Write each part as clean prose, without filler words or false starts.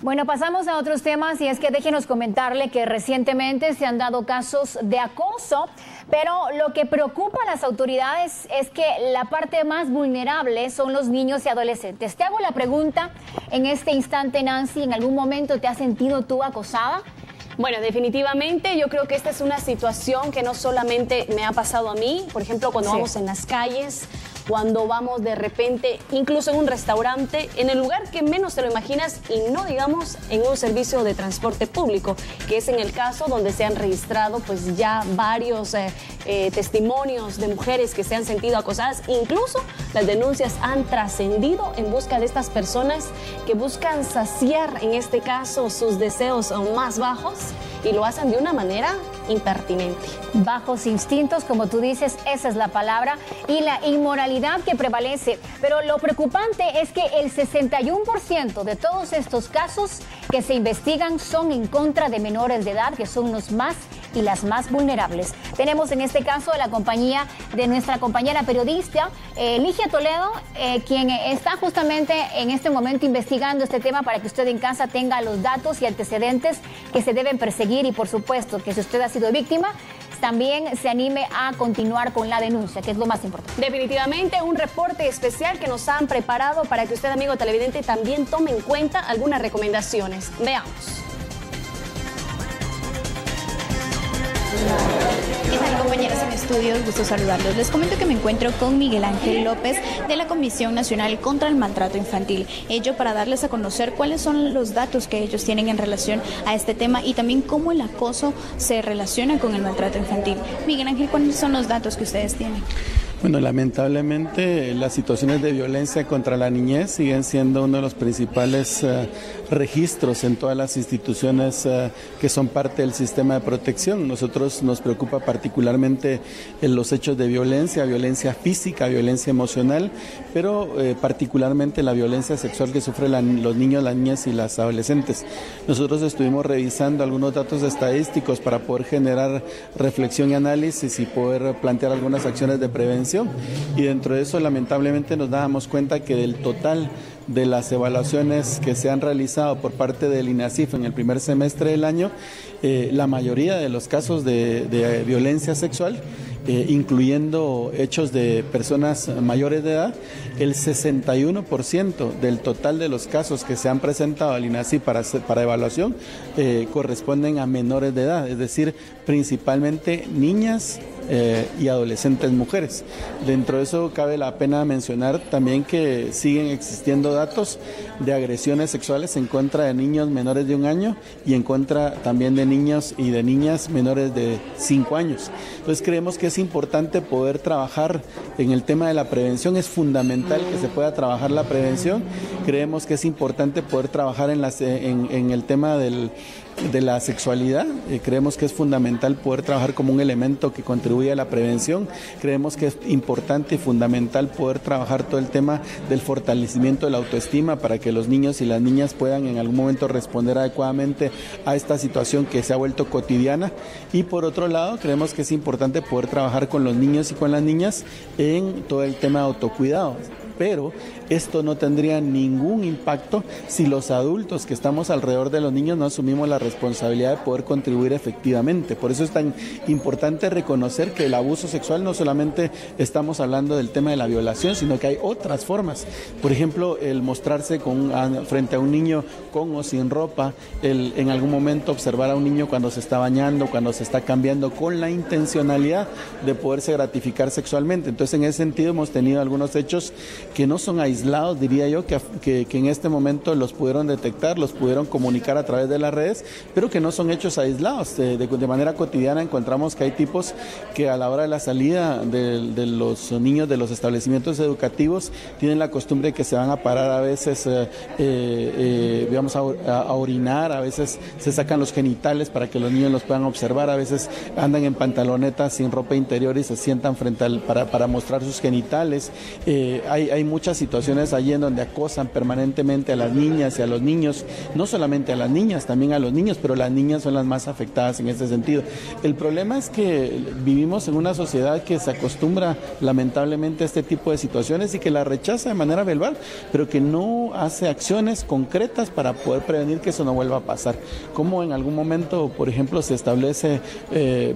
Bueno, pasamos a otros temas y es que déjenos comentarle que recientemente se han dado casos de acoso, pero lo que preocupa a las autoridades es que la parte más vulnerable son los niños y adolescentes. Te hago la pregunta en este instante, Nancy, ¿en algún momento te has sentido tú acosada? Bueno, definitivamente yo creo que esta es una situación que no solamente me ha pasado a mí, por ejemplo, cuando vamos en las calles, cuando vamos de repente, incluso en un restaurante, en el lugar que menos te lo imaginas y no digamos en un servicio de transporte público, que es en el caso donde se han registrado pues ya varios testimonios de mujeres que se han sentido acosadas. Incluso las denuncias han trascendido en busca de estas personas que buscan saciar, en este caso, sus deseos más bajos y lo hacen de una manera impertinente. Bajos instintos, como tú dices, esa es la palabra, y la inmoralidad que prevalece. Pero lo preocupante es que el 61% de todos estos casos que se investigan son en contra de menores de edad, que son los más y las más vulnerables. Tenemos en este caso la compañía de nuestra compañera periodista, Ligia Toledo, quien está justamente en este momento investigando este tema para que usted en casa tenga los datos y antecedentes que se deben perseguir y, por supuesto, que si usted ha sido víctima, también se anime a continuar con la denuncia, que es lo más importante. Definitivamente un reporte especial que nos han preparado para que usted, amigo televidente, también tome en cuenta algunas recomendaciones. Veamos. ¿Qué tal, compañeras en estudios? Gusto saludarlos. Les comento que me encuentro con Miguel Ángel López de la Comisión Nacional contra el Maltrato Infantil. Ello para darles a conocer cuáles son los datos que ellos tienen en relación a este tema y también cómo el acoso se relaciona con el maltrato infantil. Miguel Ángel, ¿cuáles son los datos que ustedes tienen? Bueno, lamentablemente las situaciones de violencia contra la niñez siguen siendo uno de los principales registros en todas las instituciones que son parte del sistema de protección. Nosotros nos preocupa particularmente los hechos de violencia física, violencia emocional, pero particularmente la violencia sexual que sufren los niños, las niñas y las adolescentes. Nosotros estuvimos revisando algunos datos estadísticos para poder generar reflexión y análisis y poder plantear algunas acciones de prevención. Y dentro de eso, lamentablemente, nos dábamos cuenta que del total de las evaluaciones que se han realizado por parte del INASIF en el primer semestre del año, la mayoría de los casos de violencia sexual, incluyendo hechos de personas mayores de edad, el 61% del total de los casos que se han presentado al INASIF para evaluación corresponden a menores de edad, es decir, principalmente niñas y adolescentes mujeres. Dentro de eso cabe la pena mencionar también que siguen existiendo datos de agresiones sexuales en contra de niños menores de 1 año y en contra también de niños y de niñas menores de 5 años. Entonces creemos que es importante poder trabajar en el tema de la prevención, es fundamental que se pueda trabajar la prevención. Creemos que es importante poder trabajar en el tema de la sexualidad. Creemos que es fundamental poder trabajar como un elemento que contribuye a la prevención. Creemos que es importante y fundamental poder trabajar todo el tema del fortalecimiento de la autoestima para que los niños y las niñas puedan en algún momento responder adecuadamente a esta situación que se ha vuelto cotidiana. Y por otro lado, creemos que es importante poder trabajar con los niños y con las niñas en todo el tema de autocuidado. Pero esto no tendría ningún impacto si los adultos que estamos alrededor de los niños no asumimos la responsabilidad de poder contribuir efectivamente. Por eso es tan importante reconocer que el abuso sexual no solamente estamos hablando del tema de la violación, sino que hay otras formas. Por ejemplo, el mostrarse frente a un niño con o sin ropa, el en algún momento observar a un niño cuando se está bañando, cuando se está cambiando, con la intencionalidad de poderse gratificar sexualmente. Entonces, en ese sentido hemos tenido algunos hechos que no son aislados, diría yo, que en este momento los pudieron detectar, los pudieron comunicar a través de las redes, pero que no son hechos aislados. De manera cotidiana encontramos que hay tipos que a la hora de la salida de los niños de los establecimientos educativos tienen la costumbre de que se van a parar a veces, a orinar, a veces se sacan los genitales para que los niños los puedan observar, a veces andan en pantalonetas sin ropa interior y se sientan frente para mostrar sus genitales. Hay muchas situaciones allí en donde acosan permanentemente a las niñas y a los niños, no solamente a las niñas, también a los niños, pero las niñas son las más afectadas en este sentido. El problema es que vivimos en una sociedad que se acostumbra lamentablemente a este tipo de situaciones y que la rechaza de manera verbal, pero que no hace acciones concretas para poder prevenir que eso no vuelva a pasar. Como en algún momento, por ejemplo, se establece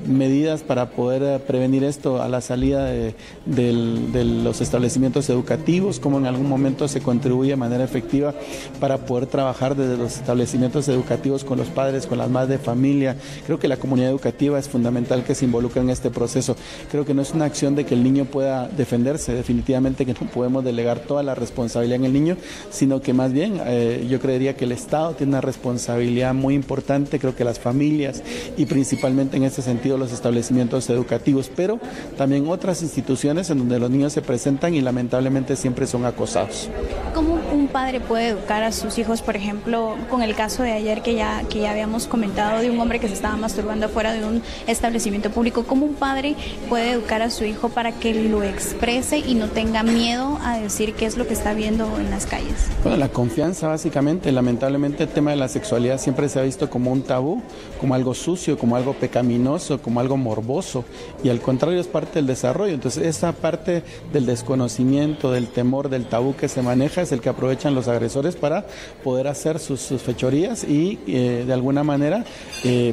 medidas para poder prevenir esto a la salida de los establecimientos educativos, como en algún momento se contribuye de manera efectiva para poder trabajar desde los establecimientos educativos con los padres, con las madres de familia. Creo que la comunidad educativa es fundamental que se involucre en este proceso. Creo que no es una acción de que el niño pueda defenderse, definitivamente que no podemos delegar toda la responsabilidad en el niño, sino que más bien yo creería que el Estado tiene una responsabilidad muy importante, creo que las familias y principalmente en este sentido los establecimientos educativos, pero también otras instituciones en donde los niños se presentan y lamentablemente siempre son acosados. ¿Cómo un padre puede educar a sus hijos, por ejemplo, con el caso de ayer que ya habíamos comentado de un hombre que se estaba masturbando afuera de un establecimiento público? ¿Cómo un padre puede educar a su hijo para que lo exprese y no tenga miedo a decir qué es lo que está viendo en las calles? Bueno, la confianza básicamente. Lamentablemente el tema de la sexualidad siempre se ha visto como un tabú, como algo sucio, como algo pecaminoso, como algo morboso, y al contrario es parte del desarrollo. Entonces esa parte del desconocimiento, del temor, del tabú que se maneja es el que aprovechan los agresores para poder hacer sus fechorías y de alguna manera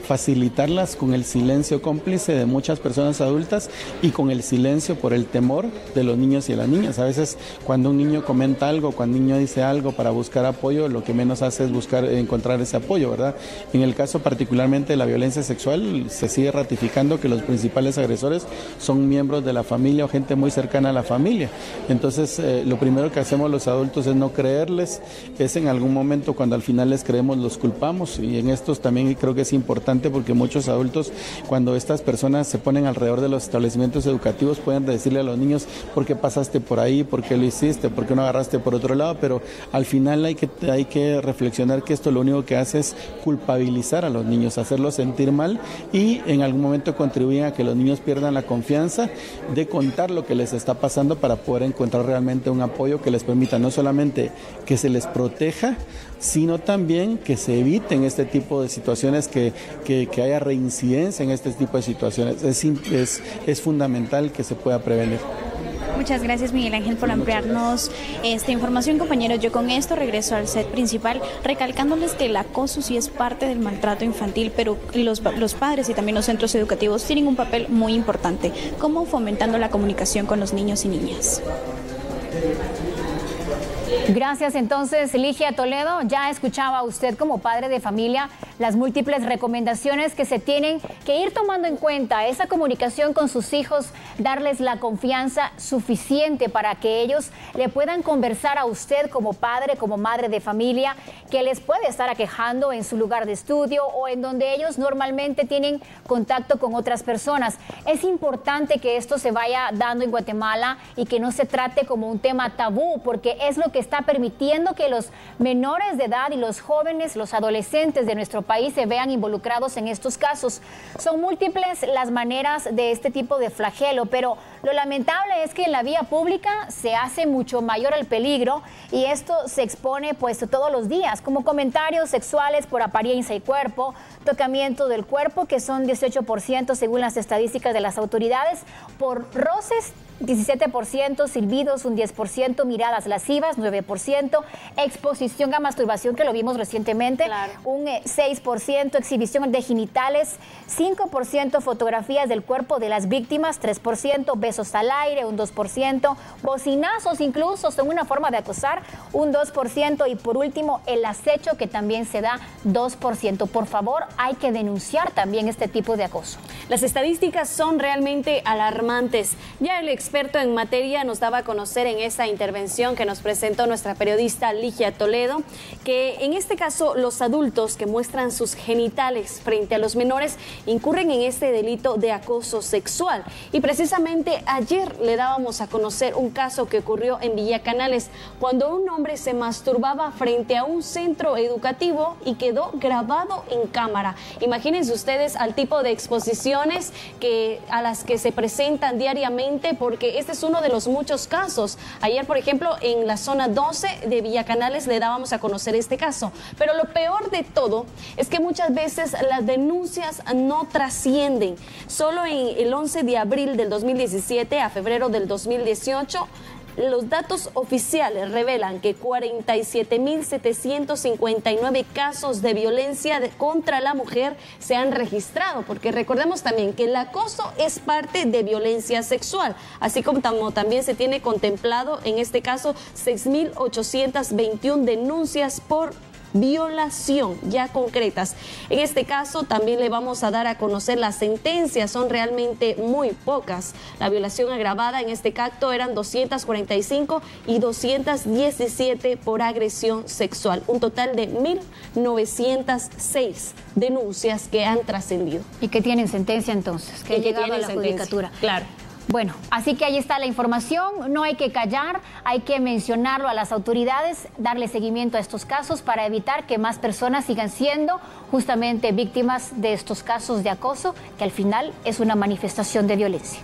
facilitarlas con el silencio cómplice de muchas personas adultas y con el silencio por el temor de los niños y de las niñas. A veces cuando un niño comenta algo, cuando un niño dice algo para buscar apoyo, lo que menos hace es encontrar ese apoyo, ¿verdad? En el caso particularmente de la violencia sexual, se sigue ratificando que los principales agresores son miembros de la familia o gente muy cercana a la familia. Entonces, lo primero que hacemos los adultos es no creerles, es en algún momento cuando al final les creemos los culpamos, y en estos también creo que es importante porque muchos adultos, cuando estas personas se ponen alrededor de los establecimientos educativos, pueden decirle a los niños por qué pasaste por ahí, por qué lo hiciste, por qué no agarraste por otro lado, pero al final hay que reflexionar que esto lo único que hace es culpabilizar a los niños, hacerlos sentir mal y en algún momento contribuyen a que los niños pierdan la confianza de contar lo que les está pasando para poder encontrar realmente un apoyo que les permita no solamente que se les proteja, sino también que se eviten este tipo de situaciones, que haya reincidencia en este tipo de situaciones. Es fundamental que se pueda prevenir. Muchas gracias, Miguel Ángel, por ampliarnos esta información, compañeros. Yo con esto regreso al set principal, recalcándoles que el acoso sí es parte del maltrato infantil, pero los padres y también los centros educativos tienen un papel muy importante, como fomentando la comunicación con los niños y niñas. Gracias entonces, Ligia Toledo. Ya escuchaba usted como padre de familia las múltiples recomendaciones que se tienen que ir tomando en cuenta. Esa comunicación con sus hijos, darles la confianza suficiente para que ellos le puedan conversar a usted como padre, como madre de familia, que les puede estar aquejando en su lugar de estudio o en donde ellos normalmente tienen contacto con otras personas. Es importante que esto se vaya dando en Guatemala y que no se trate como un tema tabú, porque es lo que está permitiendo que los menores de edad y los jóvenes, los adolescentes de nuestro país se vean involucrados en estos casos. Son múltiples las maneras de este tipo de flagelo, pero lo lamentable es que en la vía pública se hace mucho mayor el peligro y esto se expone pues todos los días, como comentarios sexuales por apariencia y cuerpo, tocamiento del cuerpo, que son 18% según las estadísticas de las autoridades, por roces 17%, silbidos un 10%, miradas lascivas 9%, exposición a masturbación, que lo vimos recientemente, claro, un 6%, exhibición de genitales 5%, fotografías del cuerpo de las víctimas 3%, besos al aire un 2%, bocinazos incluso son una forma de acosar un 2%, y por último el acecho, que también se da 2%. Por favor, hay que denunciar también este tipo de acoso. Las estadísticas son realmente alarmantes. Ya el experto en materia nos daba a conocer en esta intervención que nos presentó nuestra periodista Ligia Toledo, que en este caso los adultos que muestran sus genitales frente a los menores incurren en este delito de acoso sexual. Y precisamente ayer le dábamos a conocer un caso que ocurrió en Villa Canales, cuando un hombre se masturbaba frente a un centro educativo y quedó grabado en cámara. Imagínense ustedes al tipo de exposiciones a las que se presentan diariamente por porque este es uno de los muchos casos. Ayer, por ejemplo, en la zona 12 de Villacanales le dábamos a conocer este caso. Pero lo peor de todo es que muchas veces las denuncias no trascienden. Solo en el 11 de abril del 2017 a febrero del 2018, los datos oficiales revelan que 47.759 casos de violencia contra la mujer se han registrado, porque recordemos también que el acoso es parte de violencia sexual, así como también se tiene contemplado en este caso 6.821 denuncias por violación ya concretas. En este caso también le vamos a dar a conocer las sentencias, son realmente muy pocas. La violación agravada en este caso eran 245 y 217 por agresión sexual, un total de 1.906 denuncias que han trascendido. ¿Y que tienen sentencia entonces? Que ha llegado a la judicatura. Claro. Bueno, así que ahí está la información, no hay que callar, hay que mencionarlo a las autoridades, darle seguimiento a estos casos para evitar que más personas sigan siendo justamente víctimas de estos casos de acoso, que al final es una manifestación de violencia.